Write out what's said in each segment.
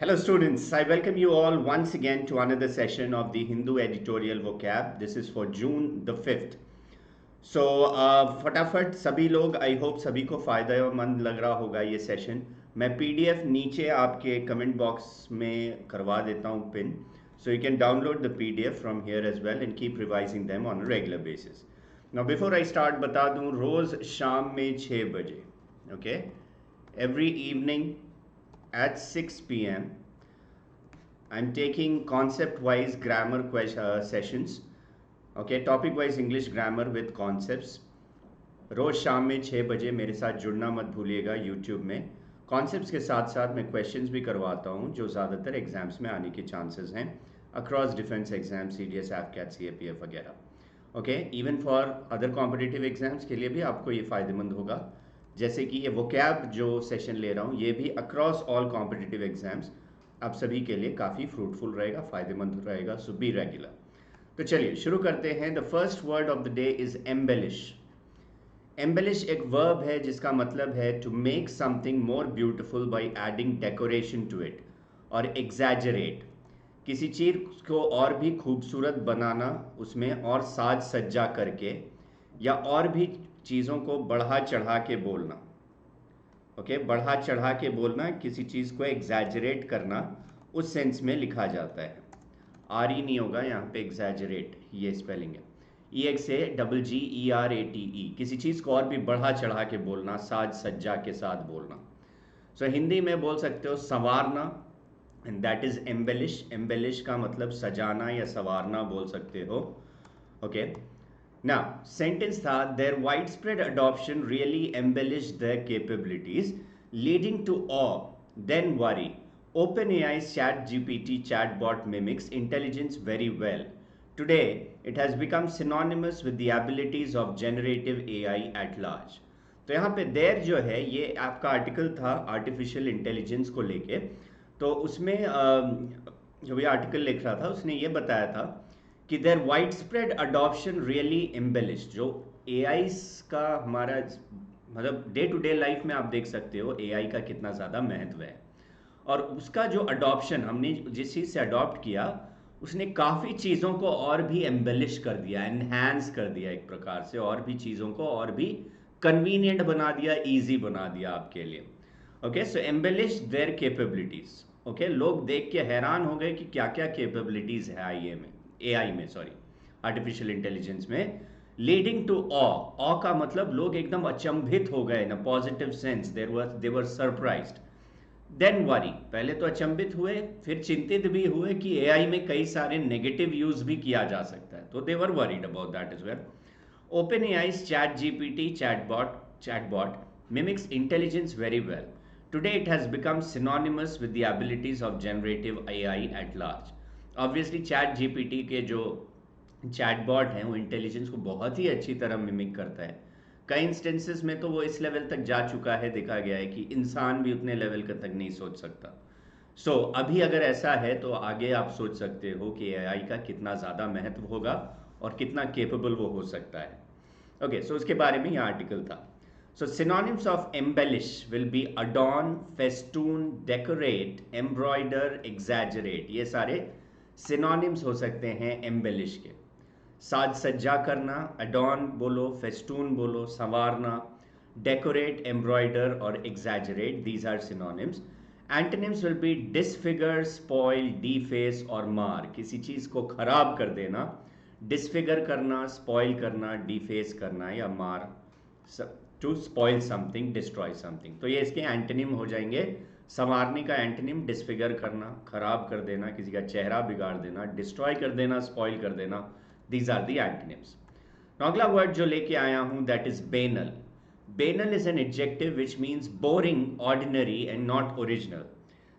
Hello students, I welcome you all once again to another session of the Hindu editorial vocab. This is for June the 5th. So फटाफट सभी लोग I hope सभी को फ़ायदेमंद लग रहा होगा ये सेशन. मैं पीडीएफ नीचे आपके कमेंट बॉक्स में करवा देता हूँ pin, so you can download the PDF from here as well and keep revising them on a regular basis. Now before I start बता दूँ, रोज़ शाम में 6 बजे, okay, every evening at 6 p.m. I'm taking concept-wise grammar sessions, okay, topic-wise English grammar with concepts. रोज़ शाम में 6 बजे मेरे साथ जुड़ना मत भूलिएगा YouTube में. कॉन्सेप्ट्स के साथ साथ मैं क्वेश्चंस भी करवाता हूँ जो ज़्यादातर एग्जाम्स में आने के चांसेस हैं across defence exam, CDS, AFCAT, CAPF वगैरह. Okay, even for other competitive exams के लिए भी आपको ये फ़ायदेमंद होगा. जैसे कि ये वोकैब जो सेशन ले रहा हूँ ये भी अक्रॉस ऑल कॉम्पिटिटिव एग्जाम्स आप सभी के लिए काफ़ी फ्रूटफुल रहेगा, फ़ायदेमंद रहेगा. So be regular. तो चलिए शुरू करते हैं. The first word of the day is embellish. Embellish एक वर्ब है जिसका मतलब है to make something more beautiful by adding decoration to it और एग्जैजरेट. किसी चीज़ को और भी खूबसूरत बनाना, उसमें और साज सज्जा करके या और भी चीज़ों को बढ़ा चढ़ा के बोलना. ओके, बढ़ा चढ़ा के बोलना, किसी चीज़ को एग्जैजरेट करना, उस सेंस में लिखा जाता है. आर ई नहीं होगा यहाँ पे, एग्जैजरेट ये स्पेलिंग है. EXAGGERATE, किसी चीज़ को और भी बढ़ा चढ़ा के बोलना, साज सज्जा के साथ बोलना. सो हिंदी में बोल सकते हो संवारना, and that is embellish. Embellish का मतलब सजाना या संवारना बोल सकते हो. ओके, now sentence था, their widespread adoption really embellished their capabilities, leading to awe, then worry. OpenAI's ChatGPT chatbot mimics intelligence very well. Today it has become synonymous with the abilities of generative AI at large. तो यहाँ पे देर जो है ये आपका article था artificial intelligence को लेके. तो उसमें जो भी आर्टिकल लिख रहा था उसने ये बताया था कि their widespread adoption really embellish. जो AI का हमारा मतलब डे टू डे लाइफ में आप देख सकते हो AI का कितना ज़्यादा महत्व है, और उसका जो अडॉप्शन हमने जिस चीज़ से अडॉप्ट किया उसने काफ़ी चीज़ों को और भी एम्बेलिश कर दिया, एनहांस कर दिया एक प्रकार से, और भी चीज़ों को और भी कन्वीनियंट बना दिया, ईजी बना दिया आपके लिए. Okay, so embellish their capabilities. Okay, लोग देख के हैरान हो गए कि क्या क्या कैपेबिलिटीज़ है AI में आर्टिफिशियल इंटेलिजेंस में. लीडिंग टू ऑ का मतलब लोग एकदम अचंभित हो गए in a positive sense, they were surprised. Then worry, पहले तो अचंभित हुए, फिर चिंतित भी हुए कि AI में कई सारे नेगेटिव यूज भी किया जा सकता है, तो they were worried about that as well. OpenAI's ChatGPT chatbot mimics intelligence very well. Today it has become synonymous with the abilities of generative AI at large. Obviously chat GPT के जो chatbot हैं वो intelligence को बहुत ही अच्छी तरह mimic करता है. कई इंस्टेंसेस में तो वो इस लेवल तक जा चुका है, देखा गया है कि इंसान भी उतने लेवल का तक नहीं सोच सकता. सो अभी अगर ऐसा है तो आगे आप सोच सकते हो कि AI का कितना ज़्यादा महत्व होगा और कितना केपेबल वो हो सकता है. ओके, सो उसके बारे में यह आर्टिकल था. So synonyms of embellish will be adorn, festoon, decorate, embroider, exaggerate. ये सारे synonyms हो सकते हैं embellish के. साज सज्जा करना, adorn बोलो, festoon बोलो, संवारना, decorate, embroider और exaggerate. These are synonyms. Antonyms will be disfigure, spoil, deface और mar. किसी चीज़ को खराब कर देना, disfigure करना, spoil करना, deface करना या mar. To spoil something, destroy something. तो ये इसके एंटोनिम हो जाएंगे. संवारने का एंटोनिम डिसफिगर करना, खराब कर देना, किसी का चेहरा बिगाड़ देना, डिस्ट्रॉय कर देना, स्पॉइल कर देना. These are the antonyms. अगला वर्ड जो लेके आया हूं that is banal. Banal is an adjective which means boring, ordinary and not original.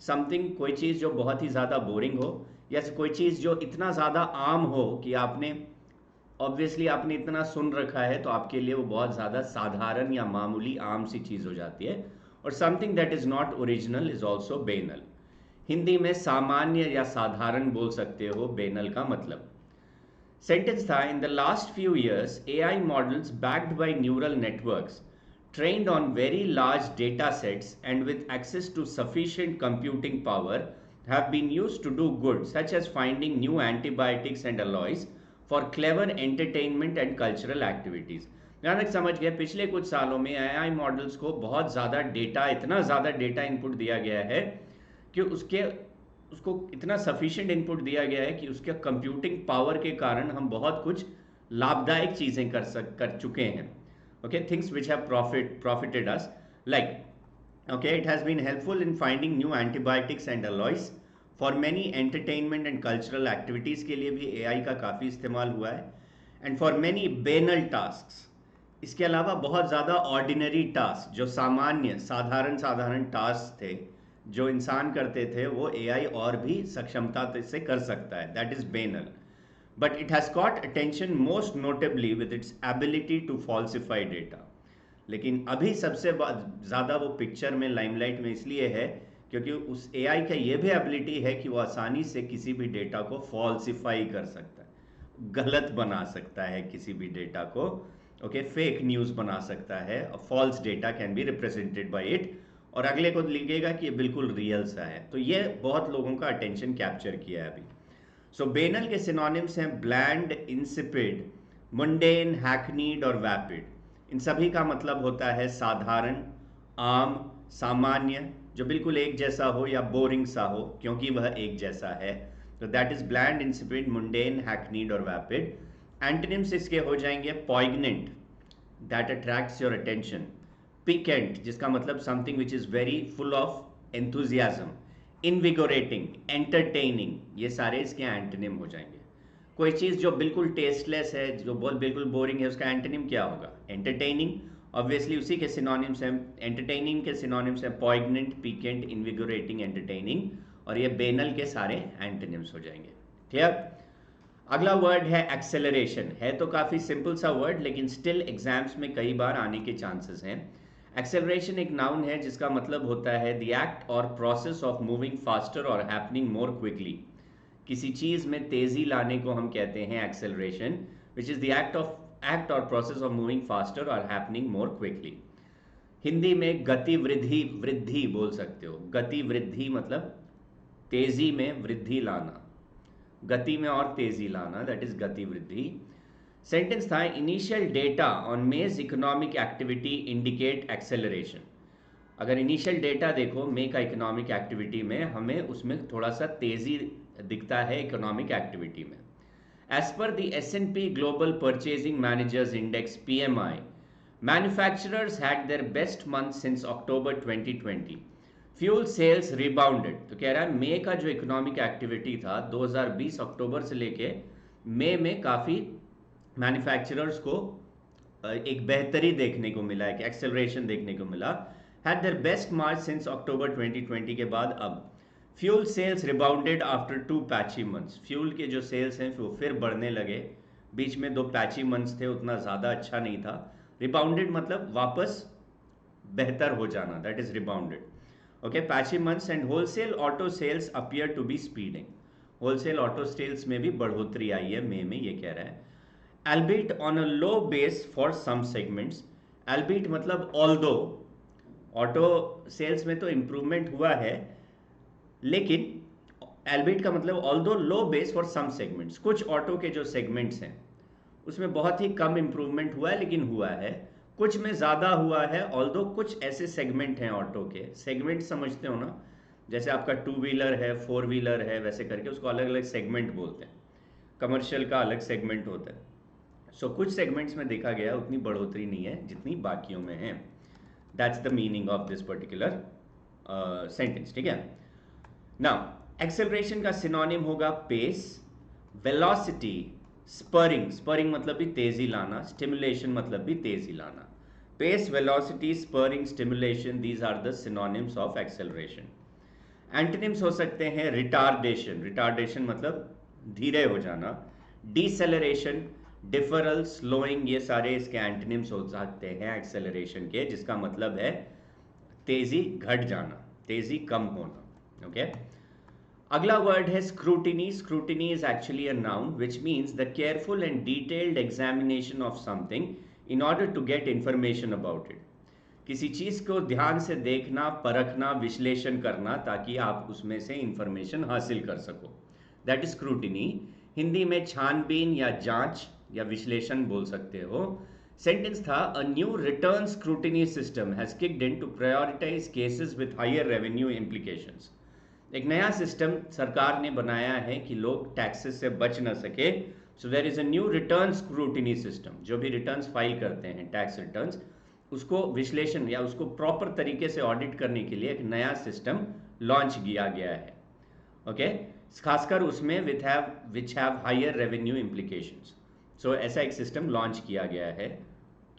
Something, कोई चीज़ जो बहुत ही ज़्यादा बोरिंग हो या कोई चीज़ जो इतना ज़्यादा आम हो कि आपने ऑब्वियसली आपने इतना सुन रखा है तो आपके लिए वो बहुत ज़्यादा साधारण या मामूली आम सी चीज़ हो जाती है. और something that is not original is also banal. Hindi में सामान्य या साधारण बोल सकते हो बेनल का मतलब. सेंटेंस था, in the last few years AI models backed by neural networks trained on very large data sets and with access to sufficient computing power have been used to do good, such as finding new antibiotics and alloys for clever entertainment and cultural activities. जहाँ तक समझ गया, पिछले कुछ सालों में AI models को बहुत ज़्यादा डेटा, इतना ज़्यादा डेटा इनपुट दिया गया है कि उसको इतना सफिशिएंट इनपुट दिया गया है कि उसके कंप्यूटिंग पावर के कारण हम बहुत कुछ लाभदायक चीज़ें कर चुके हैं. Okay, things which have profited us, like, okay, it has been helpful in finding new antibiotics and alloys for many entertainment and cultural activities. के लिए भी AI का काफ़ी इस्तेमाल हुआ है. And for many banal tasks, इसके अलावा बहुत ज़्यादा ऑर्डिनरी टास्क, जो साधारण टास्क थे जो इंसान करते थे, वो AI और भी सक्षमता से कर सकता है. That is banal. But it has caught attention most notably with its ability to falsify data. लेकिन अभी सबसे ज़्यादा वो पिक्चर में, लाइमलाइट में इसलिए है क्योंकि उस AI का ये भी एबिलिटी है कि वो आसानी से किसी भी डेटा को फॉल्सिफाई कर सकता है, गलत बना सकता है किसी भी डेटा को. ओके, फेक न्यूज़ बना सकता है. False data can be represented by it, और अगले को लिखेगा कि ये बिल्कुल रियल सा है. तो ये बहुत लोगों का अटेंशन कैप्चर किया है अभी. सो बेनल के सिनोनिम्स हैं ब्लैंड, इंसिपिड, मुंडेन, हैकनीड और वैपिड. इन सभी का मतलब होता है साधारण, आम, सामान्य, जो बिल्कुल एक जैसा हो, या बोरिंग सा हो क्योंकि वह एक जैसा है. तो that is bland, insipid, mundane, hackneyed और वैपिड. एंटोनिम्स इसके हो जाएंगे poignant, that attracts your attention. Piquant, जिसका मतलब something which is very full of enthusiasm. Invigorating, entertaining, ये सारे इसके एंटोनिम हो जाएंगे. कोई चीज़ जो बिल्कुल टेस्टलेस है, जो बिल्कुल बोरिंग है, उसका एंटोनिम क्या होगा? एंटरटेनिंग. ऑब्वियसली उसी के सिनोनिम्स हैं, एंटरटेनिंग के सिनोनिम्स हैं पॉइग्नेंट, पिकेंट, इनविगोरेटिंग, एंटरटेनिंग, और ये बेनल के सारे एंटोनिम्स हो जाएंगे. ठीक. अगला वर्ड है एक्सेलरेशन. है तो काफ़ी सिंपल सा वर्ड, लेकिन स्टिल एग्जाम्स में कई बार आने के चांसेस हैं. एक्सेलरेशन एक नाउन है जिसका मतलब होता है द एक्ट और प्रोसेस ऑफ मूविंग फास्टर और हैपनिंग मोर क्विकली. किसी चीज़ में तेज़ी लाने को हम कहते हैं acceleration, which is the act और प्रोसेस ऑफ मूविंग फास्टर और हैपनिंग मोर क्विकली. हिंदी में गति वृद्धि बोल सकते हो. गति वृद्धि मतलब तेज़ी में वृद्धि लाना, गति में और तेज़ी लाना, दैट इज गति वृद्धि. सेंटेंस था इनिशियल डेटा ऑन मेज इकोनॉमिक एक्टिविटी इंडिकेट एक्सेलरेशन. अगर इनिशियल डेटा देखो मे का इकोनॉमिक एक्टिविटी में, हमें उसमें थोड़ा सा तेजी दिखता है इकोनॉमिक एक्टिविटी में. As per the S&P global purchasing managers index PMI, manufacturers had their best month since October 2020. Fuel sales rebounded. तो कह रहा है मई का जो इकोनॉमिक एक्टिविटी था 2020 अक्टूबर से लेके मई में काफ़ी मैन्युफैक्चरर्स को एक बेहतरी देखने को मिला, एक एक्सेलरेशन देखने को मिला. Had their best March since October 2020 के बाद. अब fuel sales rebounded after 2 patchy months. Fuel के जो सेल्स हैं वो फिर बढ़ने लगे. बीच में 2 पैची मंथ्स थे, उतना ज़्यादा अच्छा नहीं था. रिबाउंडेड मतलब वापस बेहतर हो जाना, that is rebounded. Okay, patchy months. And wholesale auto sales appear to be speeding. Wholesale auto sales में भी बढ़ोतरी आई है मई में, ये कह रहा है. albeit on a low base for some segments. albeit मतलब although, ऑटो सेल्स में तो इम्प्रूवमेंट हुआ है, लेकिन albeit का मतलब although low base for some segments. कुछ ऑटो के जो सेगमेंट्स हैं उसमें बहुत ही कम इम्प्रूवमेंट हुआ है, लेकिन हुआ है. कुछ में ज़्यादा हुआ है, although कुछ ऐसे सेगमेंट हैं ऑटो के. सेगमेंट समझते हो ना, जैसे आपका 2 व्हीलर है, 4 व्हीलर है, वैसे करके उसको अलग अलग सेगमेंट बोलते हैं. कमर्शियल का अलग सेगमेंट होता है. सो कुछ सेगमेंट्स में देखा गया उतनी बढ़ोतरी नहीं है जितनी बाकियों में है. That's the meaning of this particular sentence. ठीक है. नाउ एक्सेलरेशन का सिनोनिम होगा पेस, वेलोसिटी, स्परिंग. स्परिंग मतलब भी तेजी लाना, स्टिमुलेशन मतलब भी तेजी लाना. Pace, velocity, spurring, stimulation, these are the synonyms of acceleration. Antonyms हो सकते हैं रिटार्डेशन. रिटार्डेशन मतलब धीरे हो जाना. डिसेलरेशन, डिफरल, स्लोइंग, ये सारे इसके एंटोनिम्स हो सकते हैं एक्सेलरेशन के, जिसका मतलब है तेजी घट जाना, तेजी कम होना. ओके. अगला वर्ड है scrutiny. Scrutiny is actually a noun which means the careful and detailed examination of something in order to get information about it. किसी चीज को ध्यान से देखना, परखना, विश्लेषण करना ताकि आप उसमें से इंफॉर्मेशन हासिल कर सको, दैट इज स्क्रूटिनी। हिंदी में छानबीन या जांच या विश्लेषण बोल सकते हो। सेंटेंस था a new return scrutiny system has kicked in to prioritize cases with higher revenue implications. एक नया सिस्टम सरकार ने बनाया है कि लोग टैक्सेस से बच न सके। So there is a new return scrutiny system. जो भी रिटर्न्स फाइल करते हैं, टैक्स रिटर्न्स, उसको विश्लेषण या उसको प्रॉपर तरीके से ऑडिट करने के लिए एक नया सिस्टम लॉन्च किया गया है। ओके, खासकर उसमें which have higher revenue implications. So ऐसा एक सिस्टम लॉन्च किया गया है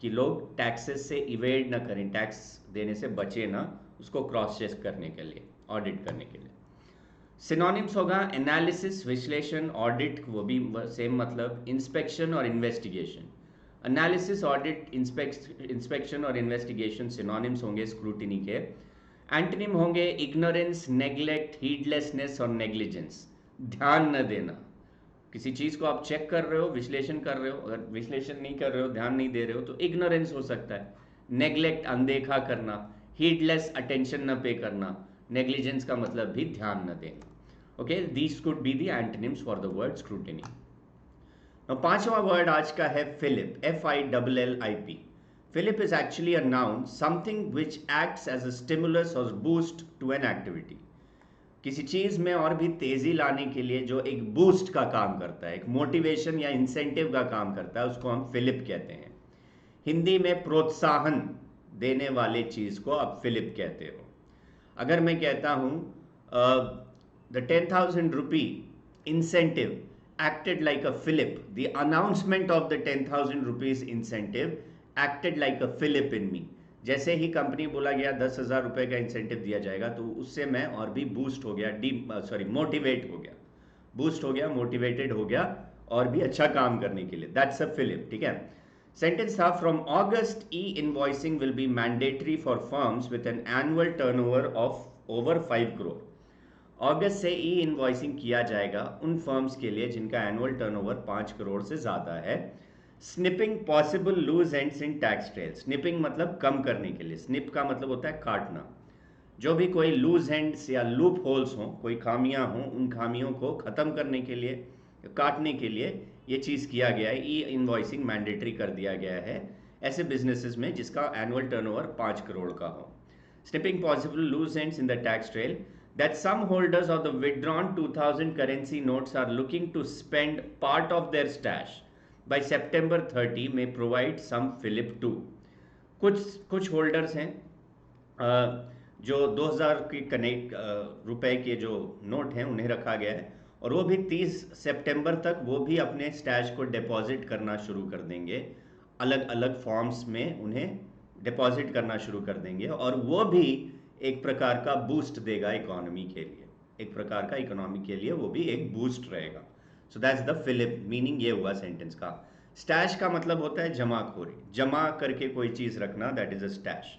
कि लोग टैक्सेस से इवेड ना करें, टैक्स देने से बचे ना, उसको क्रॉस चेक करने के लिए, ऑडिट करने के लिए। सिनोनिम्स होगा एनालिसिस, विश्लेषण, ऑडिट, वो भी सेम मतलब, इंस्पेक्शन और इन्वेस्टिगेशन। एनालिसिस, ऑडिट, इंस्पेक्शन और इन्वेस्टिगेशन सिनोनिम्स होंगे स्क्रूटिनी के। एंटोनिम होंगे इग्नोरेंस, नेग्लेक्ट, हीडलेसनेस और नेग्लिजेंस। ध्यान न देना, किसी चीज को आप चेक कर रहे हो, विश्लेषण कर रहे हो, अगर विश्लेषण नहीं कर रहे हो, ध्यान नहीं दे रहे हो, तो इग्नोरेंस हो सकता है। नेग्लेक्ट, अनदेखा करना। हीडलेस, अटेंशन न पे करना। नेग्लिजेंस का मतलब भी ध्यान न देना। Okay, these could be the antonyms for the word scrutiny. Now, पांचवा वर्ड आज का है Philip, FILLIP. Philip is actually a noun, something which acts as a stimulus or boost to an activity. किसी चीज में और भी तेजी लाने के लिए जो एक बूस्ट का काम करता है, एक मोटिवेशन या इंसेंटिव का काम करता है, उसको हम फिलिप कहते हैं। हिंदी में प्रोत्साहन देने वाले चीज को आप फिलिप कहते हो। अगर मैं कहता हूं the 10,000 rupee incentive acted like a fillip. The announcement of the 10,000 rupees incentive acted like a fillip in me. जैसे ही कंपनी बोला गया 10,000 रुपए का इंसेंटिव दिया जाएगा, तो उससे मैं और भी बूस्ट हो गया, मोटिवेट हो गया, बूस्ट हो गया, मोटिवेटेड हो गया और भी अच्छा काम करने के लिए। दैट्स अ फिलिप, ठीक है। सेंटेंस था from August e invoicing will be mandatory for firms with an annual turnover of over 5 crore. अगस्त से ई इनवॉइसिंग किया जाएगा उन फर्म्स के लिए जिनका एनुअल टर्नओवर 5 करोड़ से ज़्यादा है। Snipping possible loose ends in tax trail. स्निपिंग मतलब कम करने के लिए, स्निप का मतलब होता है काटना। जो भी कोई लूज एंड्स या लूप होल्स हों, कोई खामियां हों, उन खामियों को ख़त्म करने के लिए, काटने के लिए ये चीज़ किया गया है। ई इनवॉइसिंग मैंडेटरी कर दिया गया है ऐसे बिजनेसेस में जिसका एनुअल टर्नओवर 5 करोड़ का हो। Snipping possible loose ends in the tax trail, that some holders of the withdrawn 2000 currency notes are looking to spend part of their stash by September 30 may provide some fillip too. कुछ holders हैं जो 2000 के रुपए के जो note हैं उन्हें रखा गया है, और वो भी 30 सितंबर तक वो भी अपने स्टैश को डिपॉजिट करना शुरू कर देंगे। अलग अलग फॉर्म्स में उन्हें डिपॉजिट करना शुरू कर देंगे, और वो भी एक प्रकार का बूस्ट देगा इकोनॉमी के लिए, एक प्रकार का इकोनॉमी के लिए वो भी एक बूस्ट रहेगा। So that's the fillip, meaning ये हुआ सेंटेंस का। स्टैश का मतलब होता है जमाखोरी, जमा करके कोई चीज रखना, that is a stash.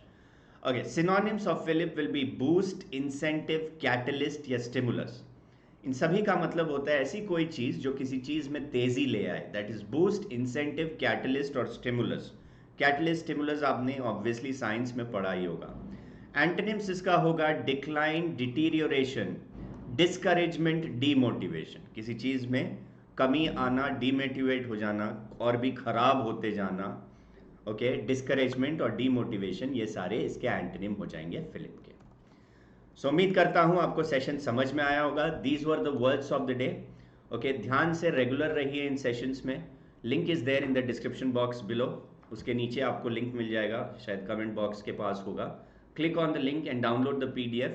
Okay, synonyms of fillip will be boost, incentive, catalyst या स्टिमुलस। इन सभी का मतलब होता है ऐसी कोई चीज जो किसी चीज में तेजी ले आए, that is boost, incentive, catalyst और स्टिमुलस। कैटलिस्ट, स्टिमुलस आपने ऑब्वियसली साइंस में पढ़ा ही होगा। एंटोनिम्स इसका होगा डिक्लाइन, डिटीरियोरेशन, डिस्करेजमेंट, डीमोटिवेशन। किसी चीज में कमी आना, डीमोटिवेट हो जाना और भी खराब होते जाना। ओके, डिस्करेजमेंट और डीमोटिवेशन, ये सारे इसके एंटोनिम हो जाएंगे फिलिप के। सो उम्मीद करता हूं आपको सेशन समझ में आया होगा। These were the words of the day. Okay, ध्यान से रेगुलर रहिए इन सेशंस में। Link is there in the description box below, उसके नीचे आपको लिंक मिल जाएगा, शायद कमेंट बॉक्स के पास होगा। Click on the link and download the PDF.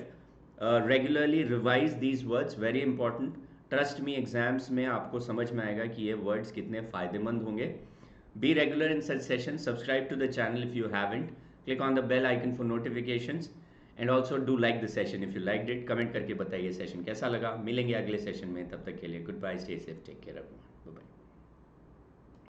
Regularly revise these words, very important. Trust me, exams में आपको समझ में आएगा कि ये words कितने फ़ायदेमंद होंगे। Be regular in such sessions. Subscribe to the channel if you haven't. Click on the bell icon for notifications. And also do like the session if you liked it. Comment करके बताइए session कैसा लगा। मिलेंगे अगले session में, तब तक के लिए goodbye, stay safe, take care everyone.